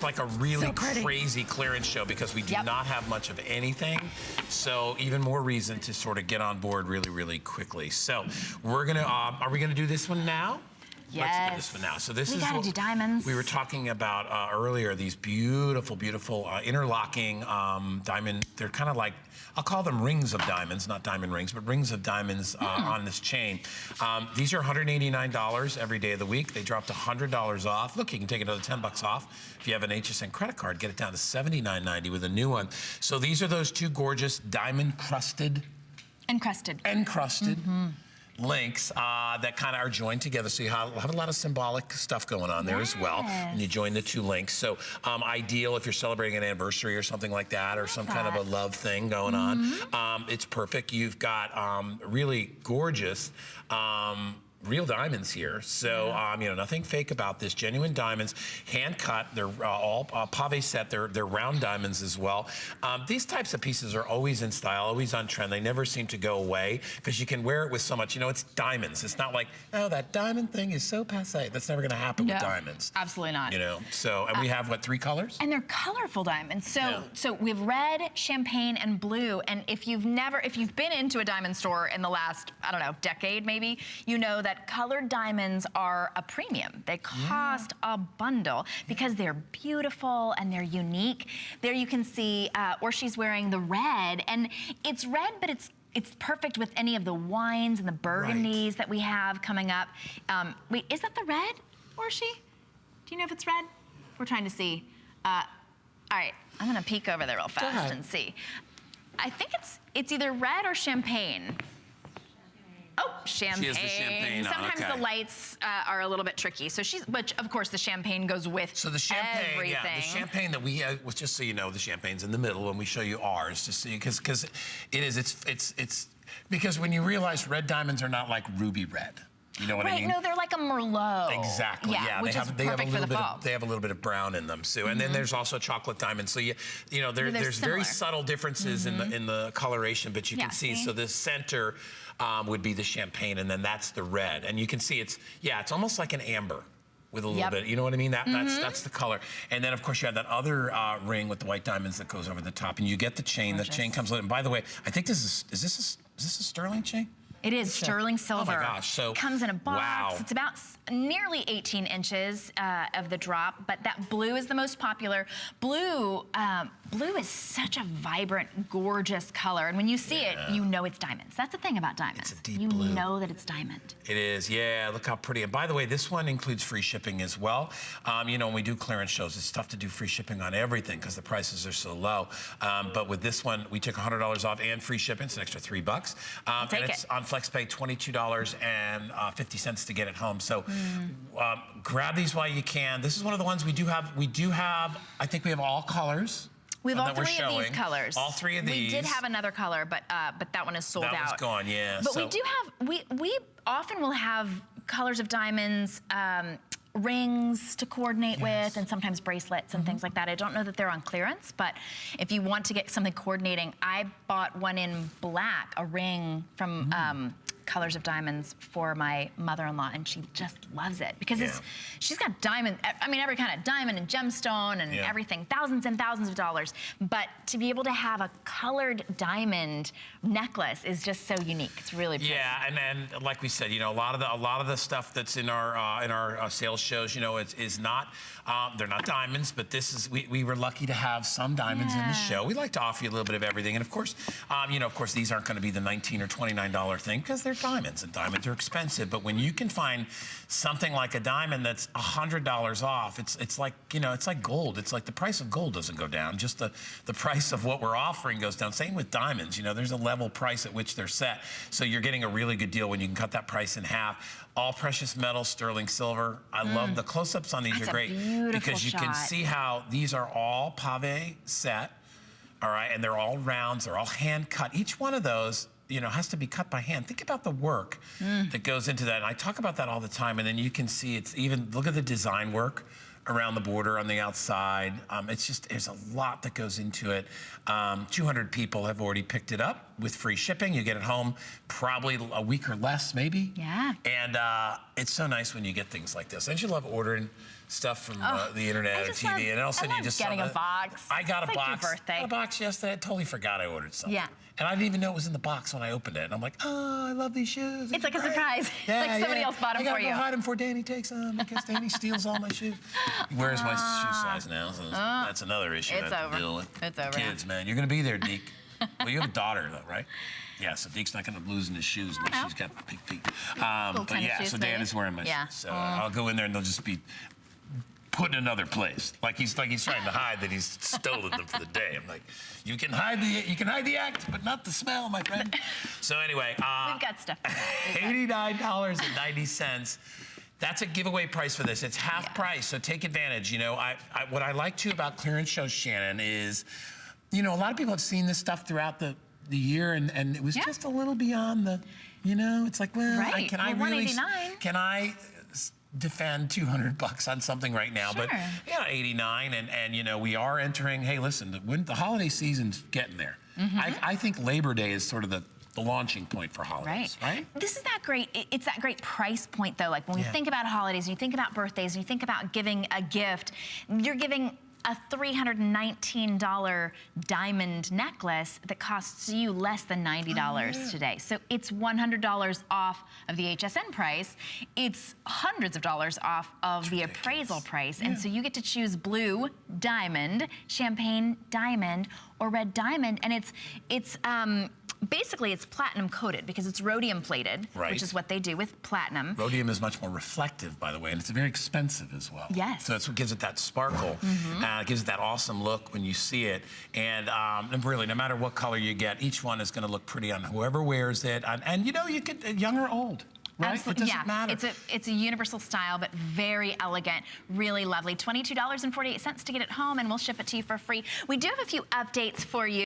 Like a really crazy clearance show because we do not have much of anything. So even more reason to sort of get on board really, really quickly. So we're gonna, are we gonna do this one now? Yes. Let's do this one now. So this is gotta do diamonds. We were talking about earlier, these beautiful, beautiful interlocking diamond. They're kind of like, I'll call them rings of diamonds, not diamond rings, but rings of diamonds on this chain. These are $189 every day of the week. They dropped $100 off. Look, you can take another 10 bucks off. If you have an HSN credit card, get it down to $79.90 with a new one. So these are those two gorgeous diamond crusted. Encrusted. Links that kind of are joined together, so you have a lot of symbolic stuff going on there as well, and you join the two links. So ideal if you're celebrating an anniversary or something like that, or some kind of a love thing going on. It's perfect. You've got really gorgeous real diamonds here. So, you know, nothing fake about this. Genuine diamonds, hand cut. They're all pave set. They're round diamonds as well. These types of pieces are always in style, always on trend. They never seem to go away because you can wear it with so much. You know, it's diamonds. It's not like, oh, that diamond thing is so passé. That's never going to happen with diamonds. Absolutely not. You know, so, and we have, what, 3 colors? And they're colorful diamonds. So we have red, champagne, and blue. And if you've been into a diamond store in the last, I don't know, decade maybe, you know that colored diamonds are a premium. They cost a bundle because they're beautiful and they're unique. There you can see, or she's wearing the red, and it's red, but it's perfect with any of the wines and the burgundies that we have coming up. Wait, is that the red, or she? Do you know if it's red? We're trying to see. All right, I'm gonna peek over there real fast and see. I think it's either red or champagne. Oh, champagne. She has the champagne on, Sometimes the lights are a little bit tricky. So but of course the champagne goes with So the champagne, everything. the champagne that we have, well, just so you know, the champagne's in the middle when we show you ours, just so you, because it's because when you realize red diamonds are not like ruby red. You know what I mean? No, they're like a Merlot. Exactly. Yeah, which is perfect for the fall. They have a little bit of brown in them too, and then there's also chocolate diamonds. So you know, there's very subtle differences in the coloration, but you can see. So the center would be the champagne, and then that's the red, and you can see it's almost like an amber with a little bit. You know what I mean? That's the color, and then of course you have that other ring with the white diamonds that goes over the top, and you get the chain. The chain comes with it. And by the way, I think is this a sterling chain? It is sterling silver. Oh my gosh, so. Comes in a box. It's about nearly 18 inches of the drop, but that blue is the most popular. Blue is such a vibrant, gorgeous color, and when you see it, you know it's diamonds. That's the thing about diamonds. It's a deep blue. You know that it's diamond. It is, yeah, look how pretty. And by the way, this one includes free shipping as well. You know, when we do clearance shows, it's tough to do free shipping on everything because the prices are so low. But with this one, we took $100 off and free shipping. It's an extra $3. And it's on FlexPay, $22.50 to get it home. So grab these while you can. This is one of the ones we do have. I think we have all colors. We have all 3 of these colors. All 3 of these. We did have another color, but that one is sold out. That was gone, yeah. But we do have, we often will have colors of diamonds, rings to coordinate with, and sometimes bracelets and things like that. I don't know that they're on clearance, but if you want to get something coordinating, I bought one in black, a ring from Colors of Diamonds for my mother-in-law, and she just loves it because she's got diamond, I mean every kind of diamond and gemstone and everything, thousands and thousands of dollars. But to be able to have a colored diamond necklace is just so unique. It's really pretty. Yeah, and then like we said, you know, a lot of the stuff that's in our sales shows, you know, is not they're not diamonds, but this is we were lucky to have some diamonds in the show. We like to offer you a little bit of everything, and of course, you know, of course these aren't going to be the $19 or $29 thing because they're diamonds, and diamonds are expensive. But when you can find something like a diamond that's $100 off, it's like, you know, it's like gold. It's like the price of gold doesn't go down, just the price of what we're offering goes down. Same with diamonds, you know, there's a level price at which they're set. So you're getting a really good deal when you can cut that price in half. All precious metal, sterling silver. I love the close-ups on these are great because you can see how these are all pave set, all right, and they're all rounds, they're all hand cut. Each one of those, you know, has to be cut by hand. Think about the work that goes into that. And I talk about that all the time, and then you can see it's even, look at the design work around the border on the outside. It's just, there's a lot that goes into it. 200 people have already picked it up with free shipping. You get it home probably a week or less, maybe. Yeah. And it's so nice when you get things like this. Don't you love ordering stuff from the internet or just TV, and all of a sudden you just getting saw a box. I got It's a like your box. birthday. I got a box yesterday. I totally forgot I ordered something. Yeah. And I didn't even know it was in the box when I opened it. And I'm like, oh, I love these shoes. It's like a great. surprise. Yeah, like somebody else bought them I gotta for go you. hide them before Danny takes them because Danny steals all my shoes. Where's my shoe size now? So that's another issue It's I have over. to deal with. It's over. Kids, man, you're gonna be there, Deke. Well, you have a daughter though, right? Yeah, so Deke's not gonna lose in his shoes unless she's got big feet. But tennis yeah, shoes, so maybe? Dan is wearing my Yeah. shoes. So I'll go in there and they'll just be put in another place. Like he's trying to hide that he's stolen them for the day. I'm like, you can hide the act, but not the smell, my friend. So anyway, We've got stuff for that. $89.90. That's a giveaway price for this. It's half price, so take advantage. You know, what I like too about clearance shows, Shannon, is, you know, a lot of people have seen this stuff throughout the year, and it was just a little beyond the, you know, it's like, well, Right. can I really, $189. can I defend $200 on something right now? Sure. But yeah, 89, and you know, we are entering. Hey, listen, the holiday season's getting there. I think Labor Day is sort of the launching point for holidays, right? This is that great, it's that great price point though. Like when we think about holidays, you think about birthdays, you think about giving a gift, you're giving a $319 diamond necklace that costs you less than $90 today. So it's $100 off of the HSN price. It's hundreds of dollars off of the appraisal price. And so you get to choose blue diamond, champagne diamond, or red diamond. And it's basically it's platinum coated because it's rhodium plated, which is what they do with platinum. Rhodium is much more reflective, by the way, and it's very expensive as well. Yes. So that's what gives it that sparkle. It gives it that awesome look when you see it. And really, no matter what color you get, each one is going to look pretty on whoever wears it. And you know, you could young or old. Right? Absolutely. It doesn't matter. It's a universal style, but very elegant, really lovely. $22.48 to get it home, and we'll ship it to you for free. We do have a few updates for you.